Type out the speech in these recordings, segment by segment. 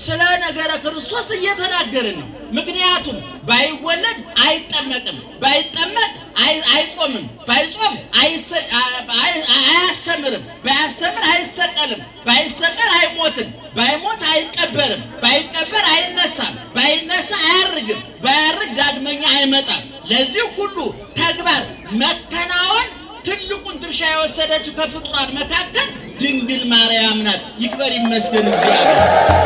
ስለ ነገረ ክርስቶስ እየተናገርን ነው። ምክንያቱም ባይወለድ አይጠመቅም፣ ባይጠመቅ አይጾምም፣ ባይጾም አያስተምርም፣ ባያስተምር አይሰቀልም፣ ባይሰቀል አይሞትም፣ ባይሞት አይቀበርም፣ ባይቀበር አይነሳም፣ ባይነሳ አያርግም፣ ባያርግ ዳግመኛ አይመጣም። ለዚህ ሁሉ ተግባር መከናወን ትልቁን ድርሻ የወሰደችው ከፍጡራን መካከል ድንግል ማርያም ናት። ይክበር ይመስገን እግዚአብሔር።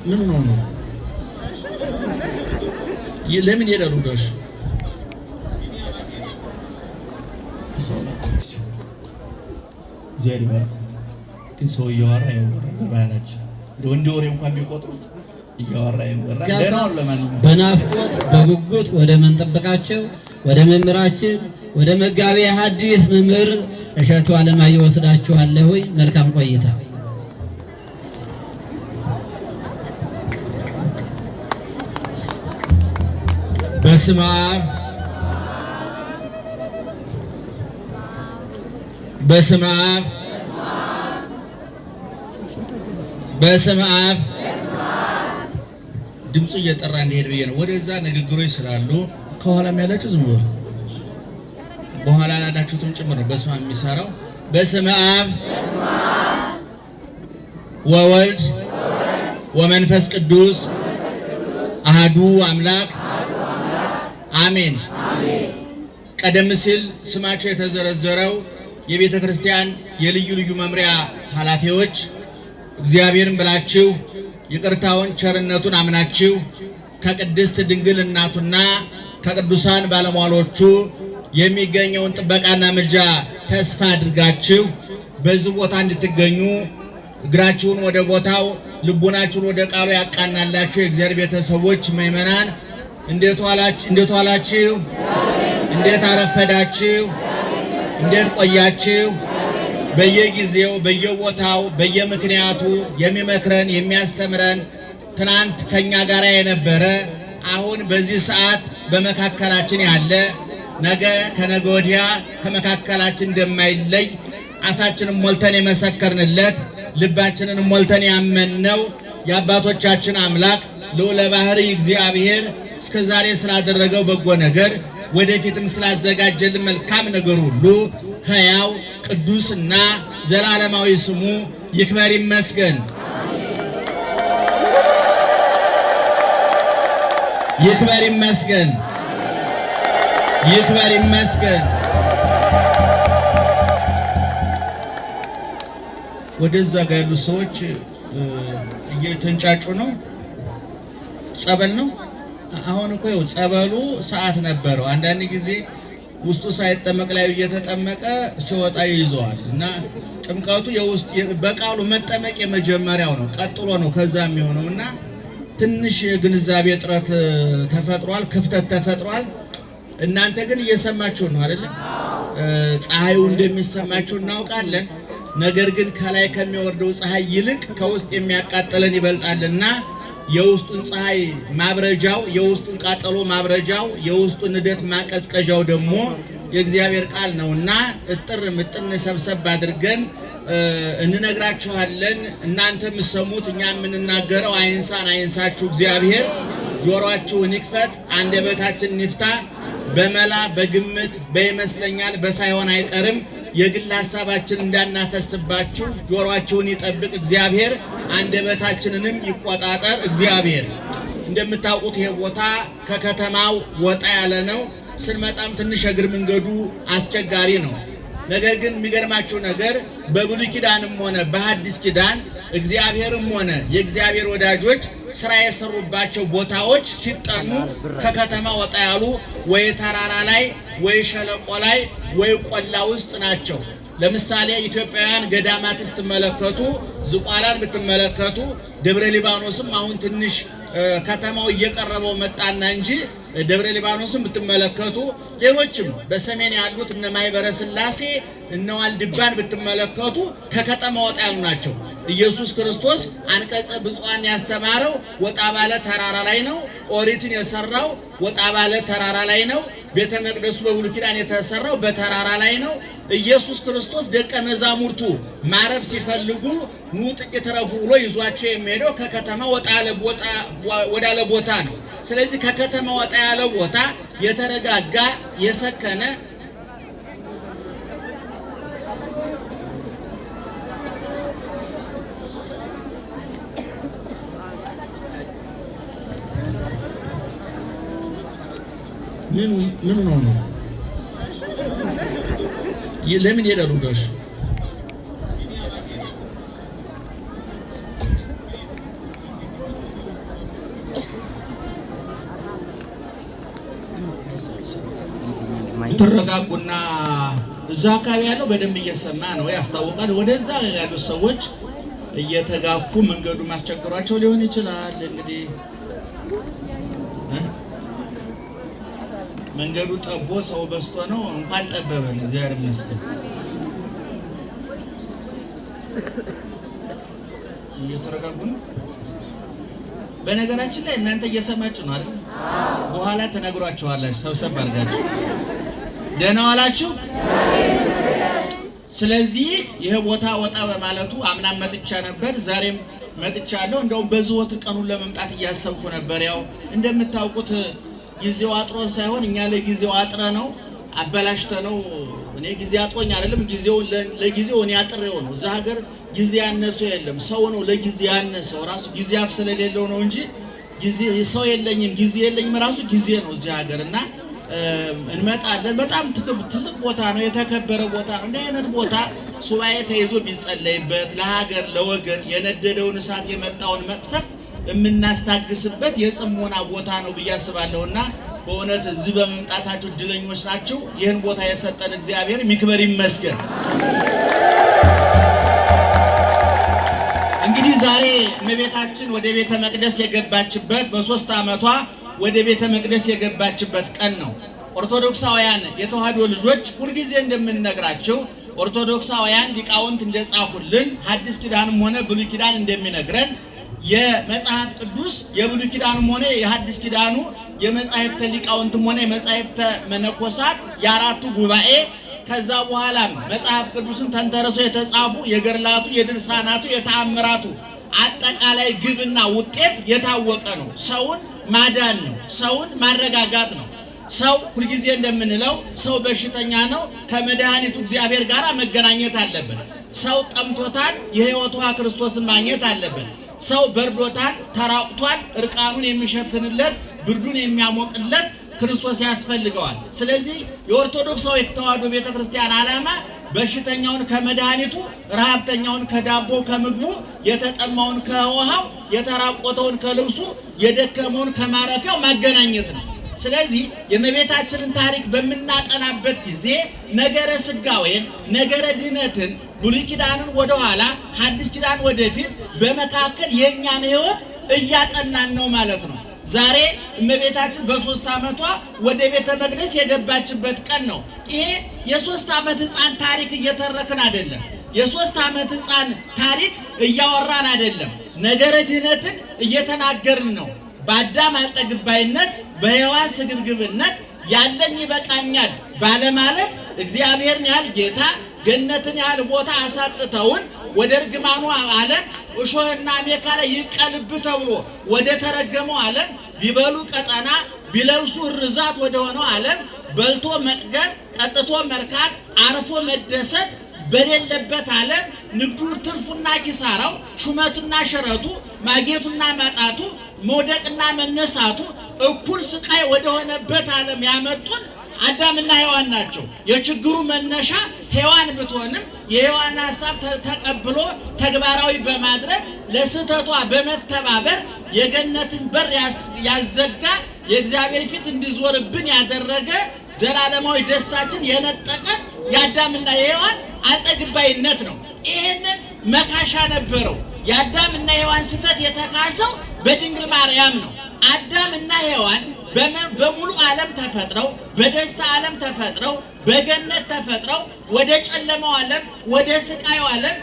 ምን ነው ለምን ይደሩ ዳሽ እግዚአብሔር ይባርክ። ግን ሰው እያወራ በባህላችን ወንድ ወሬ እንኳን ቢቆጥሩት እያወራ ደናው ለማንኛውም በናፍቆት በጉጉት ወደ መንጠብቃቸው ወደ መምህራችን ወደ መጋቤ ሐዲስ መምህር እሸቱ አለማየሁ ወስዳችኋለሁ። መልካም ቆይታ። በስመ አብ በስመ አብ በስመ አብ ድምፁ እየጠራ እንዲሄድ ብዬ ነው። ወደዛ ንግግሮች ስላሉ ከኋላም ያላችሁ ዝም ብሎ በኋላ ላላችሁትም ጭምር ነው በስመ አብ የሚሰራው። በስመ አብ ወወልድ ወመንፈስ ቅዱስ አሐዱ አምላክ አሜን። ቀደም ሲል ስማቸው የተዘረዘረው የቤተ ክርስቲያን የልዩ ልዩ መምሪያ ኃላፊዎች እግዚአብሔርን ብላችሁ ይቅርታውን ቸርነቱን አምናችሁ ከቅድስት ድንግል እናቱና ከቅዱሳን ባለሟሎቹ የሚገኘውን ጥበቃና ምልጃ ተስፋ አድርጋችሁ በዚህ ቦታ እንድትገኙ እግራችሁን ወደ ቦታው ልቡናችሁን ወደ ቃሉ ያቃናላችሁ የእግዚአብሔር ቤተሰቦች ምእመናን እንዴት ዋላችሁ? እንዴት አረፈዳችሁ? እንዴት ቆያችሁ? በየጊዜው በየቦታው በየምክንያቱ የሚመክረን የሚያስተምረን ትናንት ከኛ ጋር የነበረ አሁን በዚህ ሰዓት በመካከላችን ያለ ነገ ከነገ ወዲያ ከመካከላችን እንደማይለይ አፋችንን ሞልተን የመሰከርንለት ልባችንን ሞልተን ያመንነው የአባቶቻችን አምላክ ልዑለ ባሕርይ እግዚአብሔር እስከዛሬ ስላደረገው በጎ ነገር ወደፊትም ስላዘጋጀልን መልካም ነገር ሁሉ ሕያው ቅዱስና ዘላለማዊ ስሙ ይክበር ይመስገን። ይክበር ይመስገን። ይክበር ይመስገን። ወደዛ ጋር ያሉ ሰዎች እየተንጫጩ ነው። ጸበል ነው። አሁን እኮ ይኸው ጸበሉ ሰዓት ነበረው። አንዳንድ ጊዜ ውስጡ ሳይጠመቅ ላይ እየተጠመቀ ሲወጣ ይይዘዋል እና ጥምቀቱ የውስጥ በቃሉ መጠመቅ የመጀመሪያው ነው። ቀጥሎ ነው ከዛ የሚሆነው እና ትንሽ የግንዛቤ እጥረት ተፈጥሯል፣ ክፍተት ተፈጥሯል። እናንተ ግን እየሰማችሁ ነው አይደል? ፀሐዩ እንደሚሰማችሁ እናውቃለን። ነገር ግን ከላይ ከሚወርደው ፀሐይ ይልቅ ከውስጥ የሚያቃጥለን ይበልጣልና የውስጡን ፀሐይ ማብረጃው የውስጡን ቃጠሎ ማብረጃው የውስጡን ንደት ማቀዝቀዣው ደግሞ የእግዚአብሔር ቃል ነውና እጥር ምጥን ሰብሰብ አድርገን እንነግራችኋለን። እናንተ የምትሰሙት እኛ የምንናገረው አይንሳችሁ እግዚአብሔር ጆሮአችሁን ይክፈት፣ አንደበታችንን ይፍታ። በመላ በግምት በይመስለኛል በሳይሆን አይቀርም የግል ሐሳባችን እንዳናፈስባችሁ ጆሮአችሁን ይጠብቅ እግዚአብሔር፣ አንደበታችንንም ይቆጣጠር እግዚአብሔር። እንደምታውቁት ይሄ ቦታ ከከተማው ወጣ ያለ ነው። ስንመጣም ትንሽ እግር መንገዱ አስቸጋሪ ነው። ነገር ግን የሚገርማችሁ ነገር በብሉይ ኪዳንም ሆነ በሐዲስ ኪዳን እግዚአብሔርም ሆነ የእግዚአብሔር ወዳጆች ስራ የሰሩባቸው ቦታዎች ሲጠኑ ከከተማ ወጣ ያሉ ወይ ተራራ ላይ ወይ ሸለቆ ላይ ወይ ቆላ ውስጥ ናቸው። ለምሳሌ ኢትዮጵያውያን ገዳማት ስትመለከቱ ዝቋላን ብትመለከቱ ደብረ ሊባኖስም አሁን ትንሽ ከተማው እየቀረበው መጣና እንጂ ደብረ ሊባኖስም ብትመለከቱ ሌሎችም በሰሜን ያሉት እነ ማይበረ ስላሴ እነ ዋልድባን ብትመለከቱ ከከተማ ወጣ ያሉ ናቸው። ኢየሱስ ክርስቶስ አንቀጸ ብፁዓን ያስተማረው ወጣ ባለ ተራራ ላይ ነው። ኦሪትን የሰራው ወጣ ባለ ተራራ ላይ ነው። ቤተ መቅደሱ በብሉይ ኪዳን የተሰራው በተራራ ላይ ነው። ኢየሱስ ክርስቶስ ደቀ መዛሙርቱ ማረፍ ሲፈልጉ ኑ ጥቂት ረፉ ብሎ ይዟቸው የሚሄደው ከከተማ ወደ ያለ ቦታ ነው። ስለዚህ ከከተማ ወጣ ያለ ቦታ የተረጋጋ የሰከነ ምን ነው ለምን ይሄዳሉ ጋሽ? ተረጋጉና እዛ አካባቢ ያለው በደንብ እየሰማ ነው ያስታውቃል። ወደዛ ያሉ ሰዎች እየተጋፉ መንገዱ ማስቸገሯቸው ሊሆን ይችላል። እንግዲህ መንገዱ ጠቦ ሰው በስቶ ነው። እንኳን ጠበበን እግዚአብሔር ይመስገን። እየተረጋጉ ነው። በነገራችን ላይ እናንተ እየሰማችሁ ነው አይደል? በኋላ ተነግሯችኋላችሁ ሰብሰብ አድርጋችሁ ደህና ዋላችሁ። ስለዚህ ይሄ ቦታ ወጣ በማለቱ አምናም መጥቻ ነበር፣ ዛሬም መጥቻለሁ። እንደውም በዝወትር ቀኑን ለመምጣት እያሰብኩ ነበር። ያው እንደምታውቁት ጊዜው አጥሮን ሳይሆን እኛ ለጊዜው አጥረ ነው አበላሽተ ነው። እኔ ጊዜ አጥሮኝ አይደለም፣ ጊዜው ለጊዜው እኔ አጥሬው ነው። እዛ ሀገር ጊዜ ያነሰው የለም፣ ሰው ነው ለጊዜ ያነሰው። ራሱ ጊዜ አፍ ስለሌለው ነው እንጂ ጊዜ ሰው የለኝም ጊዜ የለኝም ራሱ ጊዜ ነው እዚህ ሀገር። እና እንመጣለን። በጣም ትልቅ ቦታ ነው፣ የተከበረ ቦታ ነው። እንዲህ አይነት ቦታ ሱባኤ ተይዞ ቢጸለይበት ለሀገር ለወገን የነደደውን እሳት የመጣውን መቅሰፍት የምናስታግስበት የጽሞና ቦታ ነው ብዬ አስባለሁና በእውነት እዚህ በመምጣታችሁ እድለኞች ናችሁ። ይህን ቦታ የሰጠን እግዚአብሔር ይክበር ይመስገን። እንግዲህ ዛሬ እመቤታችን ወደ ቤተ መቅደስ የገባችበት በ3 ዓመቷ ወደ ቤተ መቅደስ የገባችበት ቀን ነው። ኦርቶዶክሳውያን የተዋህዶ ልጆች ሁልጊዜ እንደምንነግራቸው ኦርቶዶክሳውያን ሊቃውንት እንደጻፉልን ሐዲስ ኪዳንም ሆነ ብሉይ ኪዳን እንደሚነግረን የመጽሐፍ ቅዱስ የብሉይ ኪዳንም ሆነ የሐዲስ ኪዳኑ የመጻሕፍተ ሊቃውንትም ሆነ የመጻሕፍተ መነኮሳት የአራቱ ጉባኤ ከዛ በኋላም መጽሐፍ ቅዱስን ተንተርሰው የተጻፉ የገድላቱ የድርሳናቱ የተአምራቱ አጠቃላይ ግብና ውጤት የታወቀ ነው። ሰውን ማዳን ነው። ሰውን ማረጋጋት ነው። ሰው ሁልጊዜ እንደምንለው ሰው በሽተኛ ነው። ከመድኃኒቱ እግዚአብሔር ጋር መገናኘት አለበት። ሰው ጠምቶታል። የሕይወት ውሃ ክርስቶስን ማግኘት አለበት። ሰው በርዶታል፣ ተራቁቷል። እርቃኑን የሚሸፍንለት ብርዱን የሚያሞቅለት ክርስቶስ ያስፈልገዋል። ስለዚህ የኦርቶዶክሳዊ ተዋህዶ ቤተክርስቲያን ዓላማ በሽተኛውን ከመድኃኒቱ፣ ረሃብተኛውን ከዳቦ ከምግቡ፣ የተጠማውን ከውሃው፣ የተራቆተውን ከልብሱ፣ የደከመውን ከማረፊያው ማገናኘት ነው። ስለዚህ የእመቤታችንን ታሪክ በምናጠናበት ጊዜ ነገረ ስጋዌን ነገረ ድነትን ብሉይ ኪዳንን ወደ ኋላ ሐዲስ ኪዳን ወደፊት በመካከል የኛን ሕይወት እያጠናን ነው ማለት ነው። ዛሬ እመቤታችን በ3 ዓመቷ ወደ ቤተ መቅደስ የገባችበት ቀን ነው። ይሄ የ3 ዓመት ሕፃን ታሪክ እየተረክን አይደለም። የ3 ዓመት ሕፃን ታሪክ እያወራን አይደለም። ነገረ ድህነትን እየተናገርን ነው። በአዳም አልጠግባይነት በሔዋን ስግብግብነት ያለኝ ይበቃኛል ባለማለት እግዚአብሔርን ያህል ጌታ ገነትን ያህል ቦታ አሳጥተውን ወደ እርግማኑ ዓለም እሾህና አሜከላ ይብቀልብ ተብሎ ወደ ተረገመው ዓለም ቢበሉ ቀጠና ቢለብሱ ርዛት ወደ ሆነው ዓለም በልቶ መጥገብ ጠጥቶ መርካት አርፎ መደሰት በሌለበት ዓለም ንግዱ ትርፉና ኪሳራው ሹመቱና ሽረቱ ማጌቱና ማጣቱ መውደቅና መነሳቱ እኩል ስቃይ ወደ ሆነበት ዓለም ያመጡን አዳምና ሔዋን ናቸው። የችግሩ መነሻ ሔዋን ብትሆንም የሔዋን ሐሳብ ተቀብሎ ተግባራዊ በማድረግ ለስህተቷ በመተባበር የገነትን በር ያዘጋ የእግዚአብሔር ፊት እንዲዞርብን ያደረገ ዘላለማዊ ደስታችን የነጠቀን የአዳምና የሔዋን አልጠግባይነት ነው። ይህንን መካሻ ነበረው። የአዳምና የሔዋን ስህተት የተካሰው በድንግል ማርያም ነው። አዳምና ሔዋን በሙሉ ዓለም ተፈጥረው በደስታ ዓለም ተፈጥረው በገነት ተፈጥረው ወደ ጨለማው ዓለም ወደ ስቃዩ ዓለም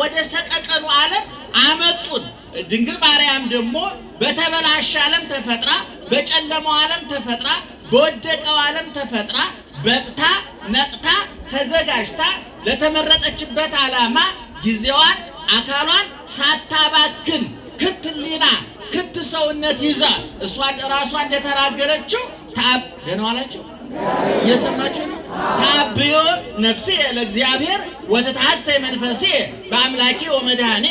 ወደ ሰቀቀኑ ዓለም አመጡን። ድንግል ማርያም ደግሞ በተበላሸ ዓለም ተፈጥራ በጨለማው ዓለም ተፈጥራ በወደቀው ዓለም ተፈጥራ በቅታ ነቅታ ተዘጋጅታ ለተመረጠችበት ዓላማ ጊዜዋን አካሏን ሳታባክን ክትሊና ክት ሰውነት ይዛ እሷ ራሷ እንደተናገረችው ደህና ዋላችሁ እየሰማችሁ ነው። ታብዮ ነፍሴ ለእግዚአብሔር ወተታሰይ መንፈሴ በአምላኬ ወመድኃኔ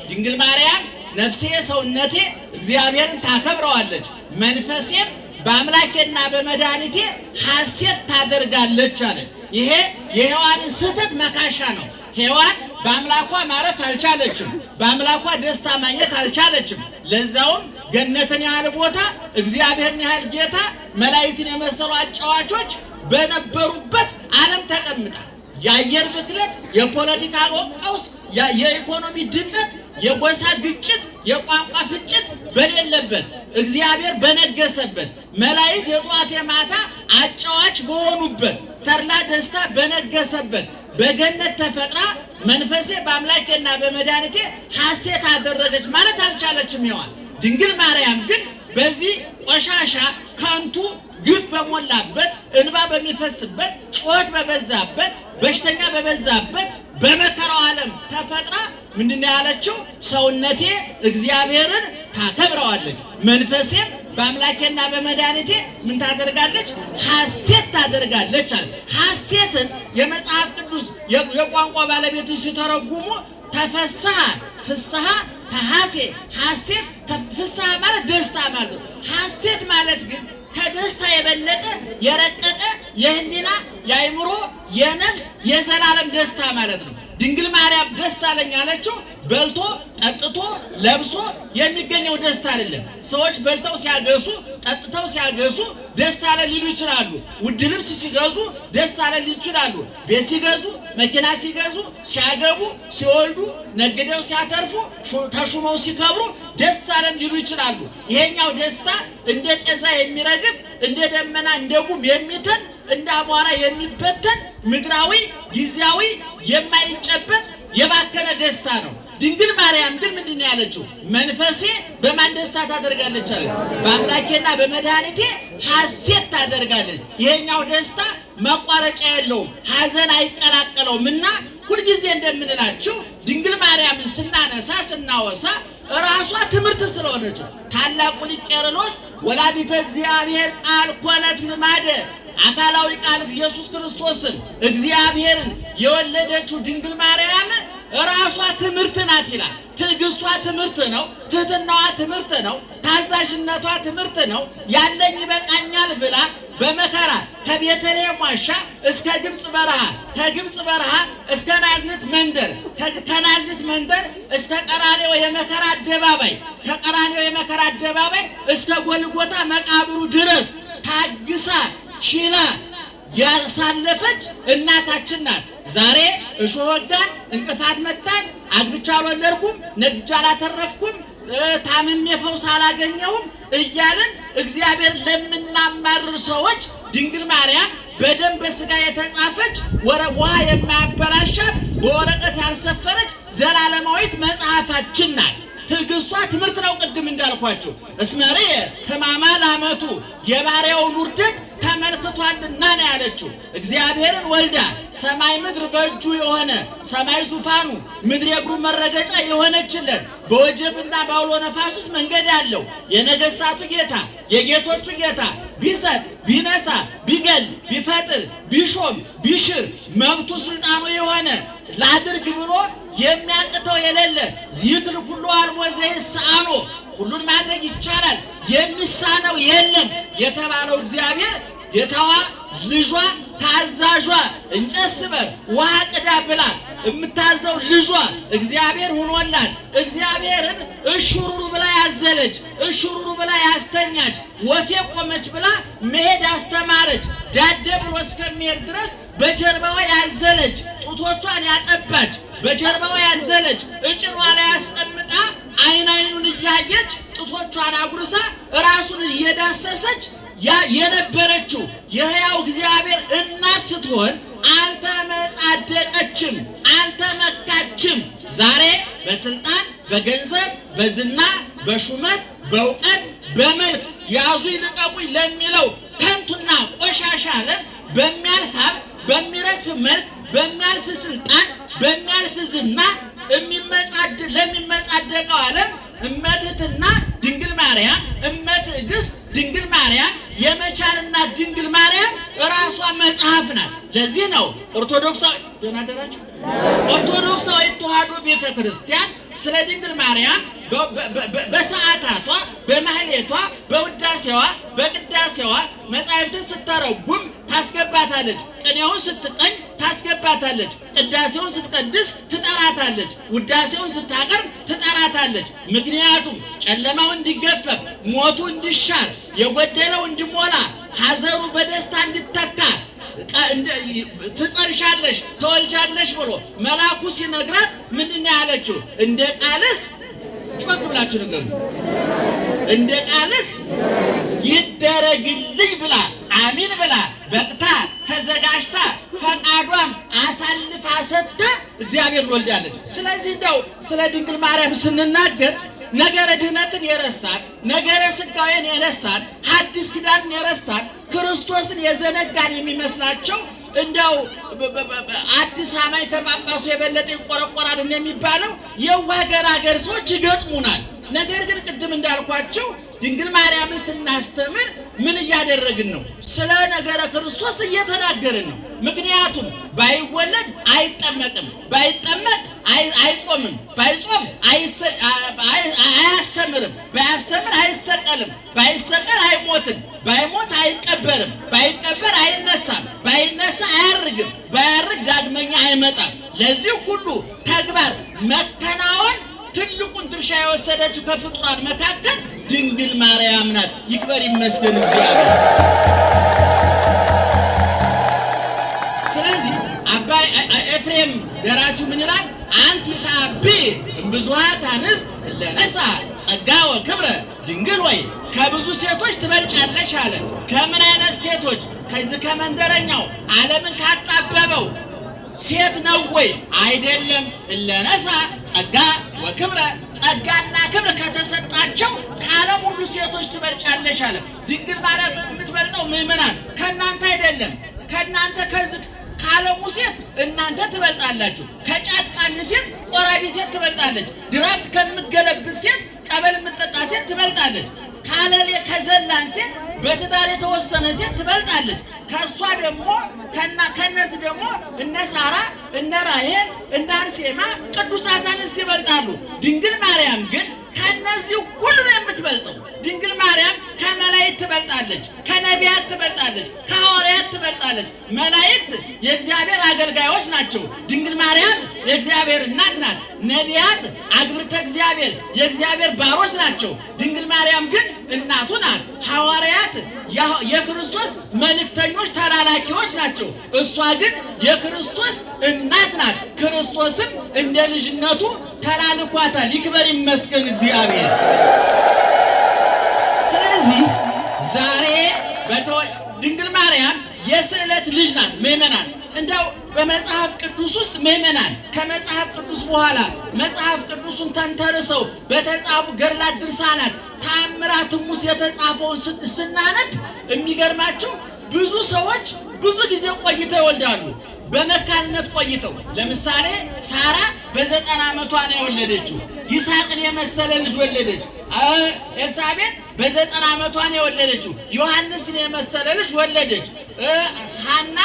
ድንግል ማርያም ነፍሴ ሰውነቴ እግዚአብሔርን ታከብረዋለች፣ መንፈሴም በአምላኬና በመድኃኒቴ ሐሴት ታደርጋለች አለ። ይሄ የሔዋንን ስህተት መካሻ ነው። ሔዋን በአምላኳ ማረፍ አልቻለችም። በአምላኳ ደስታ ማግኘት አልቻለችም። ለዛውም ገነትን ያህል ቦታ እግዚአብሔርን ያህል ጌታ መላእክትን የመሰሉ አጫዋቾች በነበሩበት ዓለም ተቀምጣ የአየር ብክለት፣ የፖለቲካ ቀውስ፣ የኢኮኖሚ ድቀት፣ የጎሳ ግጭት፣ የቋንቋ ፍጭት በሌለበት እግዚአብሔር በነገሰበት መላእክት የጧት የማታ አጫዋች በሆኑበት ተድላ ደስታ በነገሰበት በገነት ተፈጥራ መንፈሴ በአምላኬና በመድኃኒቴ ሐሴት አደረገች ማለት አልቻለችም ሔዋን። ድንግል ማርያም ግን በዚህ ቆሻሻ ከንቱ ግፍ በሞላበት እንባ በሚፈስበት ጩኸት በበዛበት በሽተኛ በበዛበት በመከራው ዓለም ተፈጥራ ምንድነው ያለችው? ሰውነቴ እግዚአብሔርን ታከብረዋለች፣ መንፈሴም በአምላኬና በመድኃኒቴ ምን ታደርጋለች? ሐሴት ታደርጋለች አለ። ሐሴትን የመጽሐፍ ቅዱስ የቋንቋ ባለቤቶች ሲተረጉሙ ተፈስሐ ፍስሐ ተሐሴ ሐሴት ፍስሐ ማለት ደስታ ማለት ነው። ሐሴት ማለት ግን ከደስታ የበለጠ የረቀቀ የህሊና የአእምሮ የነፍስ የዘላለም ደስታ ማለት ነው። ድንግል ማርያም ደስ አለኝ አለችው በልቶ ጠጥቶ ለብሶ የሚገኘው ደስታ አይደለም። ሰዎች በልተው ሲያገሱ ጠጥተው ሲያገሱ ደስ አለ ሊሉ ይችላሉ። ውድ ልብስ ሲገዙ ደስ አለ ሊሉ ይችላሉ። ቤት ሲገዙ፣ መኪና ሲገዙ፣ ሲያገቡ፣ ሲወልዱ፣ ነግደው ሲያተርፉ፣ ተሹመው ሲከብሩ ደስ አለ ሊሉ ይችላሉ። ይሄኛው ደስታ እንደ ጤዛ የሚረግፍ እንደ ደመና እንደ ጉም የሚተን እንደ አቧራ የሚበተን ምድራዊ ጊዜያዊ የማይጨበጥ የባከነ ደስታ ነው። ድንግል ማርያም ግን ምንድነው ያለችው? መንፈሴ በማን ደስታ ታደርጋለች አለ? በአምላኬና በመድኃኒቴ ሐሴት ታደርጋለች። ይሄኛው ደስታ መቋረጫ የለውም፣ ሐዘን አይቀላቀለውም። እና ሁልጊዜ እንደምንላችሁ ድንግል ማርያምን ስናነሳ ስናወሳ ራሷ ትምህርት ስለሆነች ታላቁ ሊቅ ቄርሎስ ወላዲተ እግዚአብሔር ቃል ኮነት ልማደ አካላዊ ቃል ኢየሱስ ክርስቶስን እግዚአብሔርን የወለደችው ድንግል ማርያም ራሷ ትምህርት ናት ይላል። ትዕግስቷ ትምህርት ነው። ትህትናዋ ትምህርት ነው። ታዛዥነቷ ትምህርት ነው። ያለኝ ይበቃኛል ብላ በመከራ ከቤተልሔም ዋሻ እስከ ግብፅ በረሃ፣ ከግብፅ በረሃ እስከ ናዝሬት መንደር፣ ከናዝሬት መንደር እስከ ቀራንዮ የመከራ አደባባይ፣ ከቀራንዮ የመከራ አደባባይ እስከ ጎልጎታ መቃብሩ ድረስ ታግሳ ችላ ያሳለፈች እናታችን ናት። ዛሬ እሾህ ወጋን፣ እንቅፋት መታን፣ አግብቻ አልወለድኩም፣ ነግጃ አላተረፍኩም፣ ታምሜ ፈውስ አላገኘሁም እያልን እግዚአብሔር ለምናማርር ሰዎች ድንግል ማርያም በደም በስጋ የተጻፈች ውሃ የማያበላሻት በወረቀት ያልሰፈረች ዘላለማዊት መጽሐፋችን ናት። ትዕግስቷ ትምህርት ነው። ቅድም እንዳልኳችሁ እስመርየ ሕማማ ላመቱ የባሪያውን ውርደት ተመልክቷልና ነው ያለችው። እግዚአብሔርን ወልዳ ሰማይ ምድር በእጁ የሆነ ሰማይ ዙፋኑ ምድር የእግሩ መረገጫ የሆነችለት በወጀብና በአውሎ ነፋስ ውስጥ መንገድ ያለው የነገስታቱ ጌታ የጌቶቹ ጌታ ቢሰጥ ቢነሳ ቢገል ቢፈጥር ቢሾም ቢሽር መብቱ ስልጣኑ የሆነ ላድርግ ብሎ የሚያቅተው የሌለ ይክል ሁሉ አልቦ ዘይሳኖ ሁሉን ማድረግ ይቻላል የሚሳነው የለም የተባለው እግዚአብሔር ጌታዋ ልጇ ታዛዧ እንጨት ስበር ውሃ ቅዳ ብላ የምታዘው ልጇ እግዚአብሔር ሆኖላት እግዚአብሔርን እሹሩሩ ብላ ያዘለች እሹሩሩ ብላ ያስተኛች ወፌ ቆመች ብላ መሄድ ያስተማረች ዳደ ብሎ እስከሚሄድ ድረስ በጀርባዋ ያዘለች ጡቶቿን ያጠባች በጀርባዋ ያዘለች እጭኗ ላይ ያስቀምጣ አይን አይኑን እያየች ጡቶቿን አጉርሳ ራሱን እየዳሰሰች የነበረችው የሕያው እግዚአብሔር እናት ስትሆን አልተመጻደቀችም፣ አልተመካችም። ዛሬ በስልጣን በገንዘብ በዝና በሹመት በእውቀት በመልክ ያዙ ይልቀቁኝ ለሚለው ከንቱና ቆሻሻ ዓለም በሚያልፍ ሀብት፣ በሚረግፍ መልክ፣ በሚያልፍ ስልጣን፣ በሚያልፍ ዝና ለሚመጻደቀው ዓለም እመትህትና ድንግል ማርያም እመትዕግስት ድንግል ማርያም የመቻልና ድንግል ማርያም ራሷ መጽሐፍ ናት። ለዚህ ነው ኦርቶዶክሳዊ ደናደራችሁ ኦርቶዶክሳዊ ተዋሕዶ ቤተክርስቲያን ስለ ድንግል ማርያም በሰዓታቷ፣ በማህሌቷ፣ በውዳሴዋ፣ በቅዳሴዋ መጻሕፍትን ስተረጉም ታስገባታለች። ቅኔውን ስትቀኝ ታስገባታለች። ቅዳሴውን ስትቀድስ ትጠራታለች። ውዳሴውን ስታቀርብ ትጠራታለች። ምክንያቱም ጨለማው እንዲገፈፍ፣ ሞቱ እንዲሻር፣ የጎደለው እንዲሞላ፣ ሐዘኑ በደስታ እንዲተካ ትጸንሻለሽ ተወልጃለሽ ብሎ መልአኩ ሲነግራት ምንድን ያለችው? እንደ ቃልህ ጮክ ብላችሁ ንገሩ። እንደ ቃልህ ይደረግልኝ ብላ አሚን ብላ በቅታ ተዘጋጅታ ፈቃዷን አሳልፋ ሰጥታ እግዚአብሔር ወልዳለች። ስለዚህ እንደው ስለ ድንግል ማርያም ስንናገር ነገረ ድህነትን የረሳን፣ ነገረ ስጋዌን የረሳን፣ ሐዲስ ኪዳንን የረሳን፣ ክርስቶስን የዘነጋን የሚመስላቸው እንደው አዲስ አማኝ ከጳጳሱ የበለጠ ይቆረቆራል እንደሚባለው የዋህ ገራገር ሰዎች ይገጥሙናል። ነገር ግን ቅድም እንዳልኳቸው ድንግል ማርያምን ስናስተምር ምን እያደረግን ነው? ስለ ነገረ ክርስቶስ እየተናገርን ነው። ምክንያቱም ባይወለድ አይጠመቅም፣ ባይጠመቅ አይጾምም፣ ባይጾም አያስተምርም፣ ባያስተምር አይሰቀልም፣ ባይሰቀል አይሞትም፣ ባይሞት አይቀበርም፣ ባይቀበር አይነሳም፣ ባይነሳ አያርግም፣ ባያርግ ዳግመኛ አይመጣም። ለዚህ ሁሉ ተግባር መከናወን ትልቁን ድርሻ የወሰደችው ከፍጡራን መካከል ድንግል ማርያም ናት። ይክበር ይመስገን እግዚአብሔር። ስለዚህ አባ ኤፍሬም ደራሲው ምን ይላል? አንቲ ታቢ እምብዙኃት አንስት ለነሳ ጸጋ ወክብረ ድንግል ወይ ከብዙ ሴቶች ትበልጫለሽ አለ። ከምን አይነት ሴቶች? ከዚህ ከመንደረኛው ዓለምን ካጣበበው ሴት ነው ወይ? አይደለም። እለነሳ ጸጋ ወክብረ ጸጋና ክብር ከተሰጣቸው ከዓለም ሁሉ ሴቶች ትበልጫለሽ አለ። ድንግል ማርያም የምትበልጠው ምእመናን ከእናንተ አይደለም። ከእናንተ ከዚህ ከዓለሙ ሴት እናንተ ትበልጣላችሁ። ከጫት ቃሚ ሴት ቆራቢ ሴት ትበልጣለች። ድራፍት ከምትገለብጥ ሴት ጠበል የምትጠጣ ሴት ትበልጣለች። ካለሌ ከዘላን ሴት በትዳር የተወሰነ ሴት ትበልጣለች። ከሷ ደግሞ ከነዚህ ደግሞ እነ ሳራ እነ ራሔል እነ አርሴማ ቅዱሳት አንስት ይበልጣሉ። ድንግል ማርያም ግን ከነዚህ ሁሉ ነው የምትበልጠው። ድንግል ማርያም ከመላእክት ትበልጣለች፣ ከነቢያት ትበልጣለች፣ ከሐዋርያት ትበልጣለች። መላእክት የእግዚአብሔር አገልጋዮች ናቸው። ድንግል ማርያም የእግዚአብሔር እናት ናት። ነቢያት አግብርተ እግዚአብሔር የእግዚአብሔር ባሮች ናቸው። ድንግል ማርያም ግን እናቱ ናት። ሐዋርያት የክርስቶስ መልእክተኞች ተላላኪዎች ናቸው። እሷ ግን የክርስቶስ እናት ናት። ክርስቶስም እንደ ልጅነቱ ተላልኳታል። ይክበር ይመስገን እግዚአብሔር። ስለዚህ ዛሬ ድንግል ማርያም የስዕለት ልጅ ናት። ምእመናን እንደው በመጽሐፍ ቅዱስ ውስጥ ምእመናን ከመጽሐፍ ቅዱስ በኋላ መጽሐፍ ቅዱሱን ተንተርሰው በተጻፉ ገድላት፣ ድርሳናት፣ ተአምራትም ውስጥ የተጻፈውን ስናነብ የሚገርማቸው ብዙ ሰዎች ብዙ ጊዜ ቆይተው ይወልዳሉ። በመካንነት ቆይተው ለምሳሌ ሳራ በ90 ዓመቷ ነው የወለደችው። ይስሐቅን የመሰለ ልጅ ወለደች። ኤልሳቤጥ በ90 ዓመቷ ነው የወለደችው። ዮሐንስን የመሰለ ልጅ ወለደች። ሐና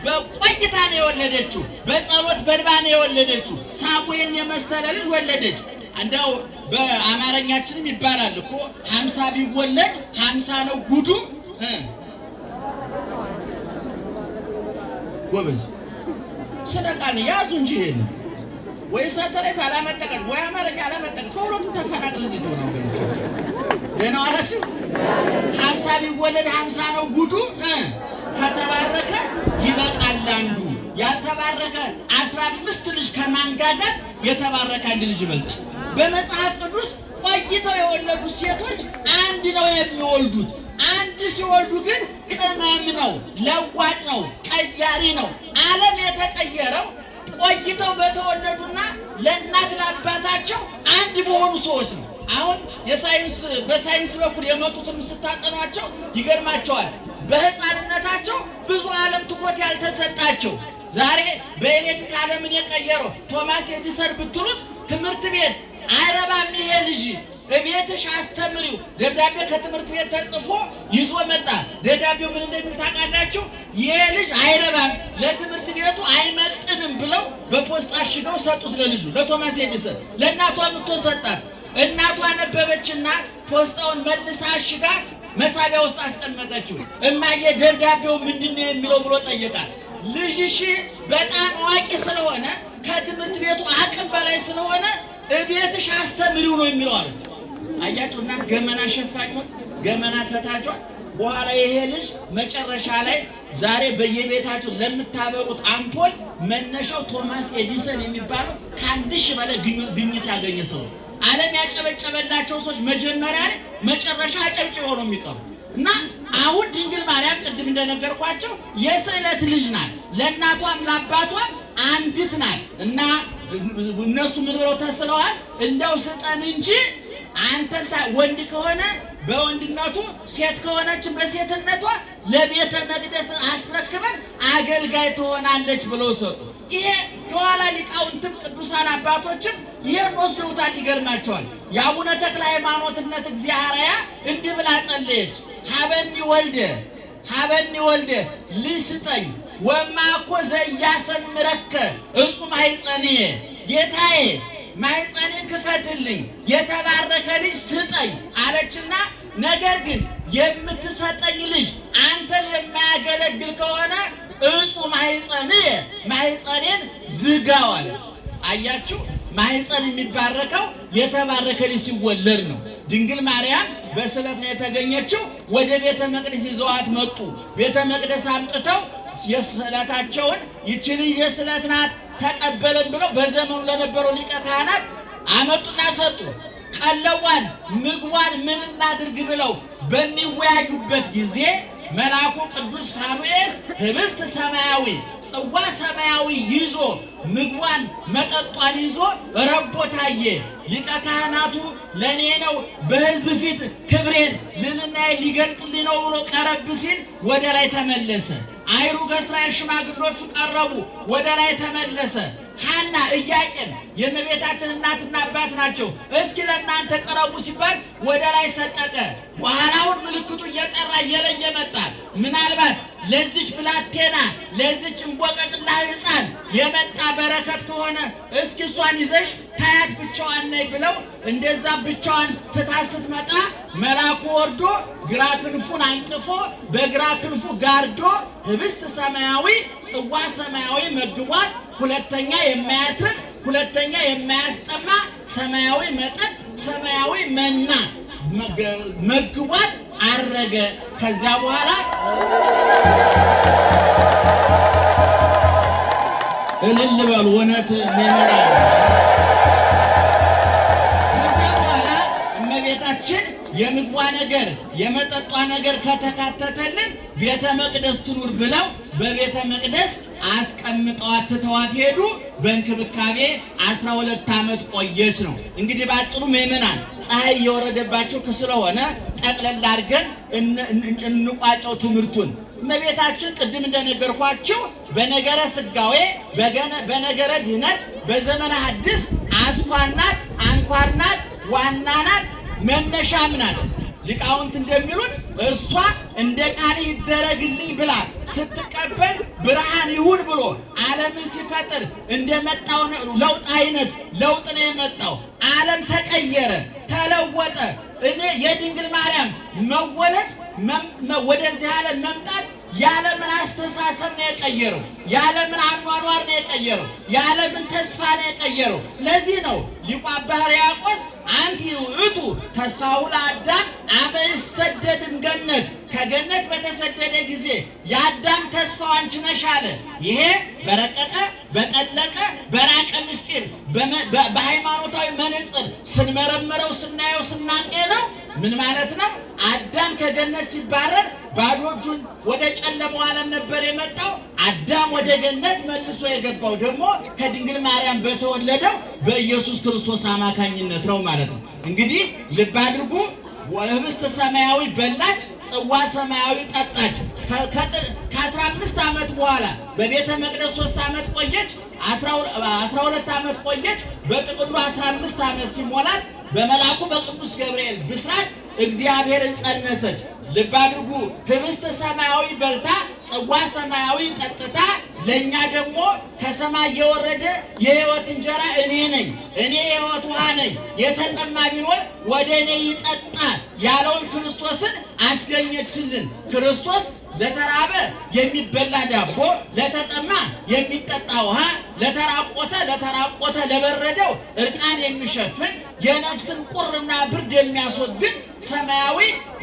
በቆይታ ነው የወለደችው። በጸሎት በእንባ ነው የወለደችው። ሳሙኤልን የመሰለ ልጅ ወለደች። እንደው በአማርኛችንም ይባላል እኮ 50 ቢወለድ 50 ነው ጉዱ። ጎበዝ ስለ ቃል ያዙ እንጂ ይሄን ወይ ሳተላይት አላመጠቀም ወይ አማርኛ አላመጠቀም ከሁለቱም ተፈናቅል እንድትሆን ወገኖቻችን ደህና ዋላችሁ። 50 ቢወለድ 50 ነው ጉዱ። ከተባረከ ይበቃል አንዱ። ያልተባረከ 15 ልጅ ከማንጋጋት የተባረከ አንድ ልጅ ይበልጣል። በመጽሐፍ ቅዱስ ቆይተው የወለዱ ሴቶች አንድ ነው የሚወልዱት። አንድ ሲወልዱ ግን ቅመም ነው፣ ለዋጭ ነው፣ ቀያሪ ነው። ዓለም የተቀየረው ቆይተው በተወለዱና ለእናት ለአባታቸው አንድ በሆኑ ሰዎች ነው። አሁን በሳይንስ በኩል የመጡትን ስታጠኗቸው ይገርማቸዋል። በህፃንነታቸው ብዙ ዓለም ትኩረት ያልተሰጣቸው ዛሬ በኤሌክትሪክ ዓለምን የቀየረው ቶማስ ኤዲሰን ብትሉት ትምህርት ቤት አይረባም ይሄ ልጅ እቤትሽ አስተምሪው ደብዳቤ ከትምህርት ቤት ተጽፎ ይዞ መጣ። ደብዳቤው ምን እንደሚል ታውቃላችሁ? ይሄ ልጅ አይረባም ለትምህርት ቤቱ አይመጥንም ብለው በፖስታ አሽገው ሰጡት ለልጁ ለቶማስ ኤዲሰን። ለእናቷ ምቶ ሰጣት። እናቷ ነበበችና ፖስታውን መልሳ አሽጋ መሳቢያ ውስጥ አስቀመጠችው። እማዬ ደብዳቤው ምንድነው የሚለው ብሎ ጠየቃት። ልጅሽ በጣም አዋቂ ስለሆነ ከትምህርት ቤቱ አቅም በላይ ስለሆነ እቤትሽ አስተምሪው ነው የሚለው አለች። አያችሁ እናት ገመና ሸፋኝ ነው ገመና ከታቿ። በኋላ ይሄ ልጅ መጨረሻ ላይ ዛሬ በየቤታችሁ ለምታበሩት አምፖል መነሻው ቶማስ ኤዲሰን የሚባለው ከ1000 በላይ ግኝት ያገኘ ሰው ነው። ዓለም ያጨበጨበላቸው ሰዎች መጀመሪያ ላይ መጨረሻ አጨብጭበው ነው የሚቀሩ። እና አሁን ድንግል ማርያም ቅድም እንደነገርኳቸው የስዕለት ልጅ ናት። ለእናቷም ለአባቷም አንዲት ናት። እና እነሱ ምን ብለው ተስለዋል? እንደው ስጠን እንጂ አንተን ወንድ ከሆነ በወንድነቱ ሴት ከሆነች በሴትነቷ ለቤተ መቅደስ አስረክበን አገልጋይ ትሆናለች ብለው ሰጡ። ይሄ የኋላ ሊቃውንትም ቅዱሳን አባቶችም ይሄን ወስደውታል። ይገርማቸዋል። የአቡነ ተክለ ሃይማኖትነት እግዚአብሔርያ እንዲህ ብላ ጸለየች። ሀበኒ ወልደ ልስጠኝ ወማኮ ዘያሰምረከ እጹም ማኅፀንየ ጌታዬ ማኅፀኔን ክፈትልኝ የተባረከ ልጅ ስጠኝ አለችና፣ ነገር ግን የምትሰጠኝ ልጅ አንተን የማያገለግል ከሆነ እጹም ማኅፀንየ ማኅፀኔን ዝጋው አለች። አያችሁ ማኅፀን የሚባረከው የተባረከ ልጅ ሲወለድ ነው። ድንግል ማርያም በስዕለት ነው የተገኘችው። ወደ ቤተ መቅደስ ይዘዋት መጡ። ቤተ መቅደስ አምጥተው የስዕለታቸውን ይቺ ልጅ የስዕለት ናት ተቀበለን ብለው በዘመኑ ለነበረው ሊቀ ካህናት አመጡና ሰጡ። ቀለቧን ምግቧን ምን እናድርግ ብለው በሚወያዩበት ጊዜ መልአኩ ቅዱስ ፋኑኤል ህብስት ሰማያዊ ጽዋ ሰማያዊ ይዞ ምግቧን መጠጧን ይዞ ረቦ ታየ። ሊቀ ካህናቱ ለእኔ ነው በሕዝብ ፊት ክብሬን ልዕልናዬን ሊገልጥልኝ ነው ብሎ ቀረብ ሲል ወደ ላይ ተመለሰ። አይሩገ እስራኤል ሽማግሎቹ ቀረቡ፣ ወደ ላይ ተመለሰ። ሐና ኢያቄም የእመቤታችን እናትና አባት ናቸው። እስኪ ለእናንተ ቀረቡ ሲባል ወደ ላይ ሰቀቀ። በኋላውን ምልክቱ እየጠራ እየለየ መጣ። ምናልባት ለዚች ብላቴና ለዚች እንቦቀቅላ ሕፃን የመጣ በረከት ከሆነ እስኪ እሷን ይዘሽ ታያት ብቻዋን ነይ ብለው እንደዛ ብቻዋን ትታ ስትመጣ መልአኩ ወርዶ ግራ ክንፉን አንጥፎ በግራ ክንፉ ጋርዶ ህብስት ሰማያዊ ጽዋ ሰማያዊ መግቧት፣ ሁለተኛ የማያስርብ ሁለተኛ የማያስጠማ ሰማያዊ መጠጥ ሰማያዊ መና መግቧት አረገ። ከዛ በኋላ እልል በሉ እውነት ነመራ። ከዛ በኋላ እመቤታችን የምግቧ ነገር የመጠጧ ነገር ከተካተተልን ቤተ መቅደስ ትኑር ብለው በቤተ መቅደስ አስቀምጠዋት ትተዋት ሄዱ። በእንክብካቤ 12 ዓመት ቆየች ነው። እንግዲህ ባጭሩ ምእመናን ፀሐይ እየወረደባቸው ስለሆነ ጠቅለል አድርገን እንቋጨው ትምህርቱን። እመቤታችን ቅድም እንደነገርኳችሁ በነገረ ስጋዌ በነገረ ድህነት በዘመነ ሐዲስ አስኳል ናት፣ አንኳር ናት፣ ዋና ናት፣ መነሻም ናት። ሊቃውንት እንደሚሉት እሷ እንደ ቃል ይደረግልኝ ብላ ስትቀበል ብርሃን ይሁን ብሎ ዓለምን ሲፈጥር እንደመጣው ለውጥ አይነት ለውጥ ነው የመጣው። ዓለም ተቀየረ፣ ተለወጠ። እኔ የድንግል ማርያም መወለድ ወደዚህ ዓለም መምጣት የዓለምን አስተሳሰብ ነው የቀየረው። የዓለምን አኗኗር ነው የቀየረው። የዓለምን ተስፋ ነው የቀየረው። ለዚህ ነው ሊቁ አባ ሕርያቆስ አንቲ ውእቱ ተስፋሁ ለአዳም አመ ይሰደድም ገነት፣ ከገነት በተሰደደ ጊዜ የአዳም ተስፋው አንቺ ነሽ አለ። ይሄ በረቀቀ በጠለቀ በራቀ ምስጢር በሃይማኖታዊ መነጽር ስንመረምረው ስናየው ስናጤነው ምን ማለት ነው? አዳም ከገነት ሲባረር ባዶ እጁን ወደ ጨለማው ዓለም ነበር የመጣው። አዳም ወደ ገነት መልሶ የገባው ደግሞ ከድንግል ማርያም በተወለደው በኢየሱስ ክርስቶስ አማካኝነት ነው ማለት ነው። እንግዲህ ልብ አድርጉ። ህብስት ሰማያዊ በላች፣ ጽዋ ሰማያዊ ጠጣች። ከ15 ዓመት በኋላ በቤተ መቅደስ 3 ዓመት ቆየች፣ 12 ዓመት ቆየች። በጥቅሉ 15 ዓመት ሲሞላት በመልአኩ በቅዱስ ገብርኤል ብስራት እግዚአብሔርን ጸነሰች። ልብ አድርጉ። ህብስት ሰማያዊ በልታ ጽዋ ሰማያዊ ጠጥታ ለኛ ደግሞ ከሰማይ የወረደ የህይወት እንጀራ እኔ ነኝ፣ እኔ የህይወት ውሃ ነኝ፣ የተጠማ ቢኖር ወደ እኔ ይጠጣ ያለውን ክርስቶስን አስገኘችልን። ክርስቶስ ለተራበ የሚበላ ዳቦ፣ ለተጠማ የሚጠጣ ውሃ፣ ለተራቆተ ለበረደው እርቃን የሚሸፍን የነፍስን ቁርና ብርድ የሚያስወግድ ሰማያዊ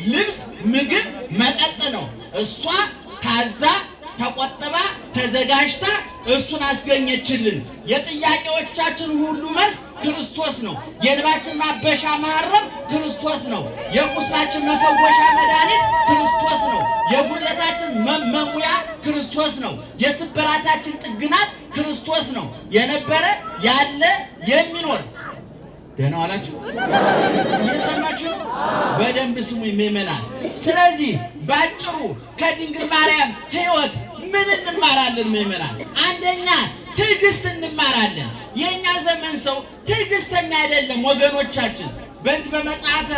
ልብስ፣ ምግብ፣ መጠጥ ነው። እሷ ታዛ ተቆጥባ ተዘጋጅታ እሱን አስገኘችልን። የጥያቄዎቻችን ሁሉ መልስ ክርስቶስ ነው። የእንባችን ማበሻ ማረም ክርስቶስ ነው። የቁስላችን መፈወሻ መድኃኒት ክርስቶስ ነው። የጉድለታችን መሙያ ክርስቶስ ነው። የስብራታችን ጥግናት ክርስቶስ ነው። የነበረ ያለ የሚኖር ደህና ዋላችሁ? እየሰማችሁ ነው? በደንብ ስሙ ምእመናን። ስለዚህ ባጭሩ ከድንግል ማርያም ሕይወት ምን እንማራለን ምእመናን? አንደኛ ትዕግስት እንማራለን። የኛ ዘመን ሰው ትዕግስተኛ አይደለም ወገኖቻችን። በዚህ በመጽሐፈ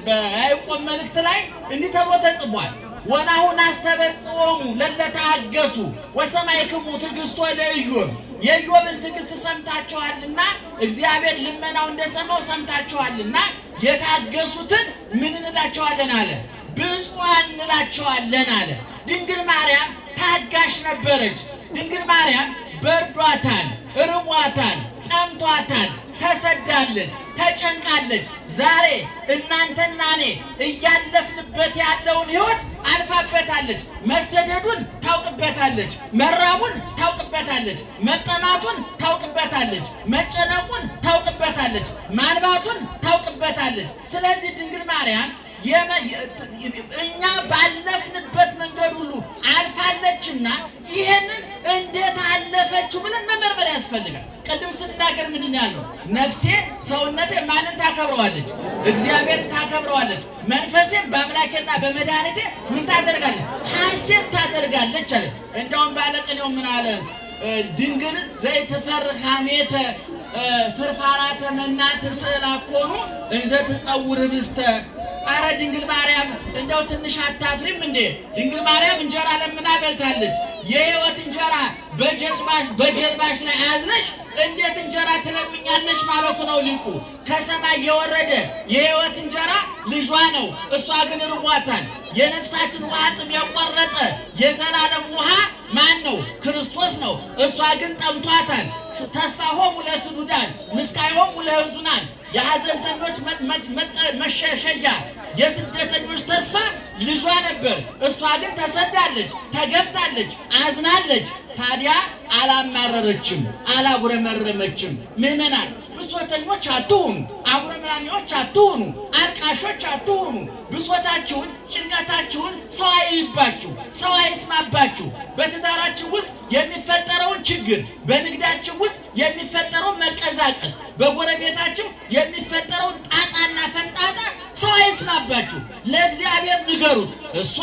በያዕቆብ መልእክት ላይ እንዲህ ተብሎ ተጽፏል። ወናሁ ናስተበጽኦሙ ለለተአገሱ ወሰማዕክሙ ትዕግሥቶ ለኢዮብ። የኢዮብን ትዕግስት ሰምታችኋልና እግዚአብሔር ልመናው እንደሰማው ሰምታችኋልና የታገሱትን ምን እንላቸዋለን አለ? ብፁዓን እንላቸዋለን አለ። ድንግል ማርያም ታጋሽ ነበረች። ድንግል ማርያም በርዷታል፣ ርቧታል፣ ጠምቷታል፣ ተሰዳለች፣ ተጨንቃለች። ዛሬ እናንተና እኔ እያለፍንበት ያለውን ሕይወት አልፋበታለች። መሰደዱን ታውቅበታለች፣ መራቡን ታውቅበታለች፣ መጠማቱን ታውቅበታለች፣ መጨነቁን ታውቅበታለች፣ ማንባቱን ታውቅበታለች። ስለዚህ ድንግል ማርያም እኛ ባለፍንበት መንገድ ሁሉ አልፋለችና ይሄንን እንዴት አለፈችው ብለን መመርመር ያስፈልጋል። ቅድም ስንናገር ምንድን ያለው? ነፍሴ ሰውነቴ ማንን ታከብረዋለች? እግዚአብሔርን ታከብረዋለች። መንፈሴም በአምላኬና በመድኃኒቴ ምን ታደርጋለች? ሐሴት ታደርጋለች አለ። እንደውም ባለቅኔው ምን አለ? ድንግል ዘይትፈርህ ሐሜተ ፍርፋራተ መናት ስዕል አኮኑ እንዘ ትጸውር ህብስተ። አረ ድንግል ማርያም እንደው ትንሽ አታፍሪም እንዴ? ድንግል ማርያም እንጀራ ለምና በልታለች። የህይወት እንጀራ በጀርባሽ ላይ አዝነሽ እንዴት እንጀራ ትለምኛለሽ ማለቱ ነው ሊቁ። ከሰማይ የወረደ የህይወት እንጀራ ልጇ ነው። እሷ ግን ርቧታል። የነፍሳችን ውሃ ጥም የቆረጠ የዘላለም ውሃ ማን ነው? ክርስቶስ ነው። እሷ ግን ጠምቷታል። ተስፋሆሙ ለስዱዳን ምስካዮሙ ለሕዙናን። የሐዘንተኞች መሸሸጊያ የስደተኞች ተስፋ ልጇ ነበር። እሷ ግን ተሰዳለች፣ ተገፍታለች፣ አዝናለች። ታዲያ አላማረረችም፣ አላጉረመረመችም። ምእመናን ብሶተኞች አትሁኑ፣ አጉረምራሚዎች አትሁኑ፣ አልቃሾች አትሁኑ። ብሶታችሁን፣ ጭንቀታችሁን ሰው አይባችሁ፣ ሰው አይስማባችሁ። በትዳራችሁ ውስጥ የሚፈጠረውን ችግር፣ በንግዳችሁ ውስጥ የሚፈጠረውን መቀዛቀዝ፣ በጎረቤታችሁ የሚፈጠረውን ጣጣና ፈንጣጣ ሰው አይስማባችሁ። ለእግዚአብሔር ንገሩት። እሷ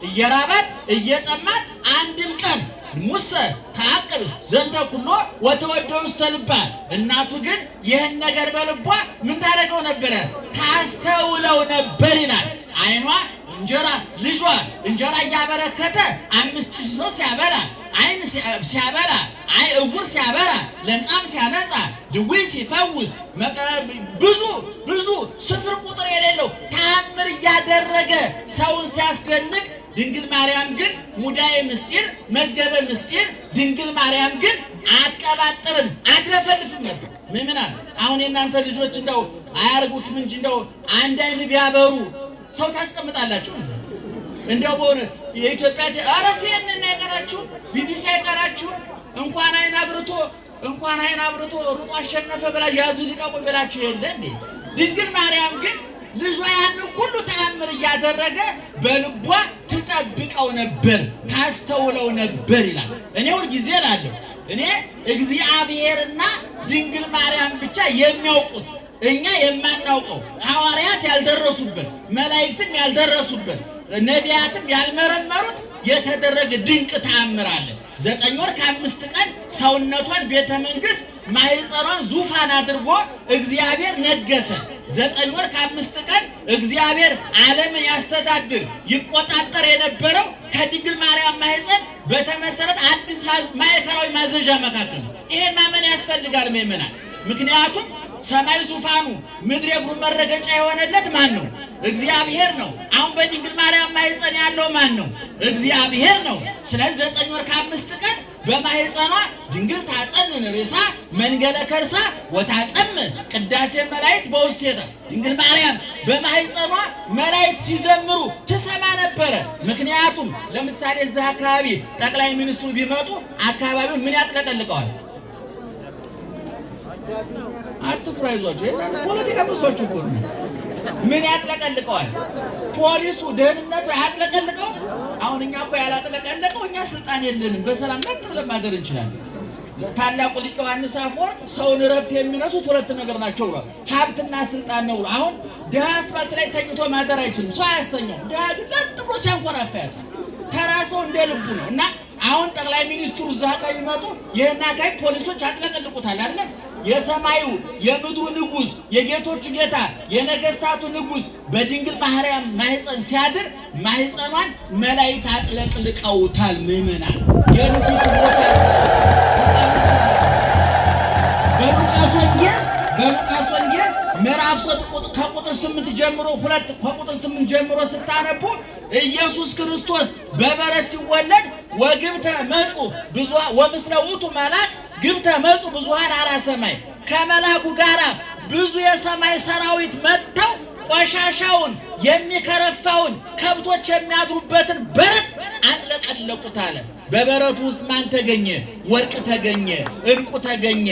እየራባት እየጠማት አንድም ቀን ሙሰ ተአቅብ ዘንተ ኩሎ ወተወደው ውስተ ልባ። እናቱ ግን ይህን ነገር በልቧ ምን ታደርገው ነበረ? ታስተውለው ነበር ይላል። አይኗ እንጀራ ልጇ እንጀራ እያበረከተ 5000 ሰው ሲያበላ፣ አይን ሲያበላ፣ እውር ሲያበራ፣ ለምጻም ሲያነጻ፣ ድውይ ሲፈውስ፣ ብዙ ስፍር ቁጥር የሌለው ተአምር እያደረገ ሰውን ሲያስደንቅ፣ ድንግል ማርያም ግን ሙዳየ ምስጢር መዝገበ ምስጢር፣ ድንግል ማርያም ግን አትቀባጥርም፣ አትለፈልፍም ነበር። ምእመናን አሁን የእናንተ ልጆች እንደው አያርጉትም እንጂ እንደው አንድ አይን ቢያበሩ ሰው ታስቀምጣላችሁ። እንደው በእውነት የኢትዮጵያ ሲኤንኤን አይቀራችሁ፣ ቢቢሲ አይቀራችሁ። እንኳን አይን አብርቶ ሩጦ አሸነፈ ብላ ያዙ ሊቀቁ ብላችሁ የለ እንዴ? ድንግል ማርያም ግን ልጇ ያን ሁሉ ተአምር እያደረገ በልቧ ትጠብቀው ነበር፣ ታስተውለው ነበር ይላል። እኔ ሁል ጊዜ እላለሁ፣ እኔ እግዚአብሔርና ድንግል ማርያም ብቻ የሚያውቁት እኛ የማናውቀው ሐዋርያት ያልደረሱበት መላእክትም ያልደረሱበት ነቢያትም ያልመረመሩት የተደረገ ድንቅ ተአምር አለ። 9 ወር ከ5 ቀን ሰውነቷን ቤተ መንግስት ማህፀኗን ዙፋን አድርጎ እግዚአብሔር ነገሰ። 9 ወር ከ5 ቀን እግዚአብሔር ዓለምን ያስተዳድር ይቆጣጠር የነበረው ከድንግል ማርያም ማህፀን በተመሰረተ አዲስ ማዕከላዊ ማዘዣ መካከል ነው። ይሄን ማመን ያስፈልጋል ምእመናን። ምክንያቱም ሰማይ ዙፋኑ ምድር የእግሩ መረገጫ የሆነለት ማን ነው? እግዚአብሔር ነው። አሁን በድንግል ማርያም ማህፀን ያለው ማን ነው? እግዚአብሔር ነው። ስለዚህ 9 ወር ከ5 ቀን በማህፀኗ ድንግል ታጸንን ርሳ መንገለ ከርሳ ወታጸም ቅዳሴ መላእክት በውስቴታ ድንግል ማርያም በማህፀኗ መላእክት ሲዘምሩ ትሰማ ነበረ። ምክንያቱም ለምሳሌ እዛ አካባቢ ጠቅላይ ሚኒስትሩ ቢመጡ አካባቢው ምን ያጥለቀልቀዋል? አትፍሩ፣ አይዟችሁ። የእናንተ ፖለቲካ መስሏችሁ እኮ ነው። ምን ያጥለቀልቀዋል? ፖሊሱ ደህንነቱ ያጥለቀልቀው። አሁን እኛ እኮ ያላጥለቀለቀው እኛ ስልጣን የለንም፣ በሰላም ለጥ ብለን ማደር እንችላለን። ታላቁ ሊቅ ዮሐንስ አፈወርቅ ሰውን እረፍት የሚነሱት 2 ነገር ናቸው ብሏል። ሀብትና ስልጣን ነው። አሁን ድሃ አስፋልት ላይ ተኝቶ ማደር አይችልም፣ ሰው አያስተኛው። ድሃ ለጥ ብሎ ሲያንኮራፋ ያድራል። ተራ ሰው እንደ ልቡ ነው። እና አሁን ጠቅላይ ሚኒስትሩ እዛ አካባቢ ይመጡ ይህን አካባቢ ፖሊሶች ያጥለቀልቁታል አይደለም? የሰማዩ የምድሩ ንጉስ የጌቶቹ ጌታ የነገስታቱ ንጉስ በድንግል ማርያም ማህፀን ሲያድር ማህፀኗን መላእክት አጥለቅልቀውታል። ምእመናን የንጉስ ሞተስ በሉቃስ ወንጌል ምዕራፍ 3 ከቁጥር 8 ጀምሮ 2 ከቁጥር 8 ጀምሮ ስታነቡ ኢየሱስ ክርስቶስ በበረት ሲወለድ ወግብተ መጹ ብዙኃን ወምስለ ውእቱ መልአክ ግብተ መጹ ብዙኃን አራ ሰማይ ከመላኩ ጋራ ብዙ የሰማይ ሰራዊት መጥተው ቆሻሻውን የሚከረፋውን ከብቶች የሚያድሩበትን በረት አጥለቀለቁት አለ። በበረቱ ውስጥ ማን ተገኘ? ወርቅ ተገኘ፣ ዕንቁ ተገኘ።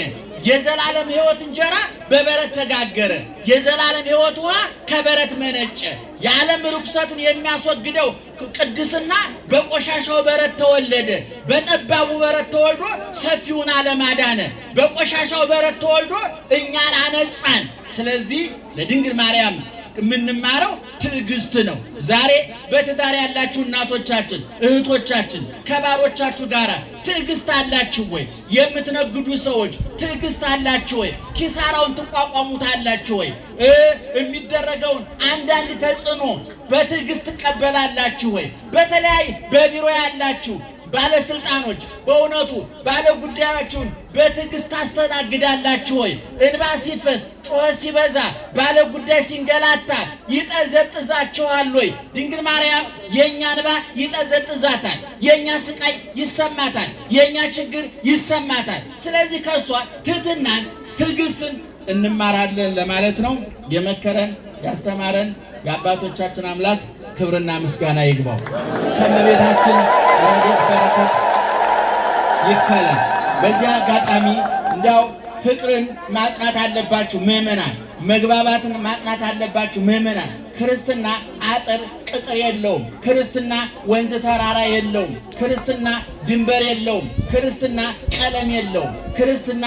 የዘላለም ሕይወት እንጀራ በበረት ተጋገረ። የዘላለም ሕይወት ውሃ ከበረት መነጨ። የዓለም ርኩሰትን የሚያስወግደው ቅድስና በቆሻሻው በረት ተወለደ። በጠባቡ በረት ተወልዶ ሰፊውን ዓለም አዳነ። በቆሻሻው በረት ተወልዶ እኛን አነጻን። ስለዚህ ለድንግል ማርያም የምንማረው ትዕግስት ነው። ዛሬ በትዳር ያላችሁ እናቶቻችን፣ እህቶቻችን ከባሎቻችሁ ጋር ትዕግስት አላችሁ ወይ? የምትነግዱ ሰዎች ትዕግስት አላችሁ ወይ? ኪሳራውን ትቋቋሙታላችሁ ወይ? የሚደረገውን አንዳንድ ተጽዕኖ በትዕግስት ትቀበላላችሁ ወይ? በተለያየ በቢሮ ያላችሁ ባለስልጣኖች በእውነቱ ባለ ጉዳያችሁን በትዕግስት ታስተናግዳላችሁ ወይ? እንባ ሲፈስ ጩኸት ሲበዛ ባለ ጉዳይ ሲንገላታ ይጠዘጥዛችኋል ወይ? ድንግል ማርያም የኛ እንባ ይጠዘጥዛታል፣ የኛ ስቃይ ይሰማታል፣ የኛ ችግር ይሰማታል። ስለዚህ ከሷ ትህትናን ትዕግስትን እንማራለን ለማለት ነው። የመከረን ያስተማረን የአባቶቻችን አምላክ ክብርና ምስጋና ይግባው። ከእመቤታችን ረድኤት በረከት ይክፈለን። በዚህ አጋጣሚ እንዲያው ፍቅርን ማጽናት አለባችሁ ምእመናን፣ መግባባትን ማጽናት አለባችሁ ምእመናን። ክርስትና አጥር ቅጥር የለውም። ክርስትና ወንዝ ተራራ የለውም። ክርስትና ድንበር የለውም። ክርስትና ቀለም የለውም። ክርስትና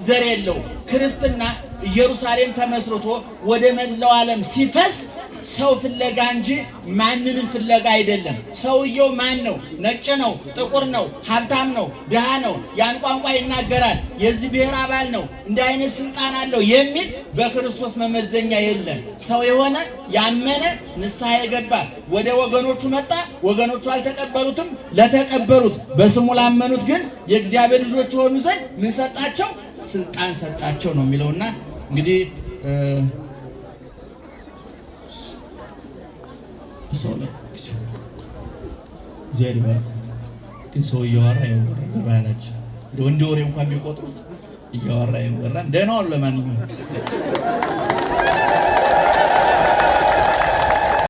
ዘር የለውም። ክርስትና ኢየሩሳሌም ተመስርቶ ወደ መላው ዓለም ሲፈስ ሰው ፍለጋ እንጂ ማንንም ፍለጋ አይደለም። ሰውየው ማን ነው? ነጭ ነው? ጥቁር ነው? ሀብታም ነው? ድሃ ነው? ያን ቋንቋ ይናገራል? የዚህ ብሔር አባል ነው? እንዲህ አይነት ስልጣን አለው የሚል በክርስቶስ መመዘኛ የለም። ሰው የሆነ ያመነ ንስሐ የገባ ወደ ወገኖቹ መጣ፣ ወገኖቹ አልተቀበሉትም። ለተቀበሉት በስሙ ላመኑት ግን የእግዚአብሔር ልጆች የሆኑ ዘንድ ምን ሰጣቸው? ስልጣን ሰጣቸው ነው የሚለውና እንግዲህ ሰው ላይ እግዚአብሔር ይባርካት። ግን ሰው እያወራ ይወራ በባህላችን እንደ ወሬ እንኳን ቢቆጥሩት እያወራ ይወራ። ደህና ዋሉ። ለማንኛውም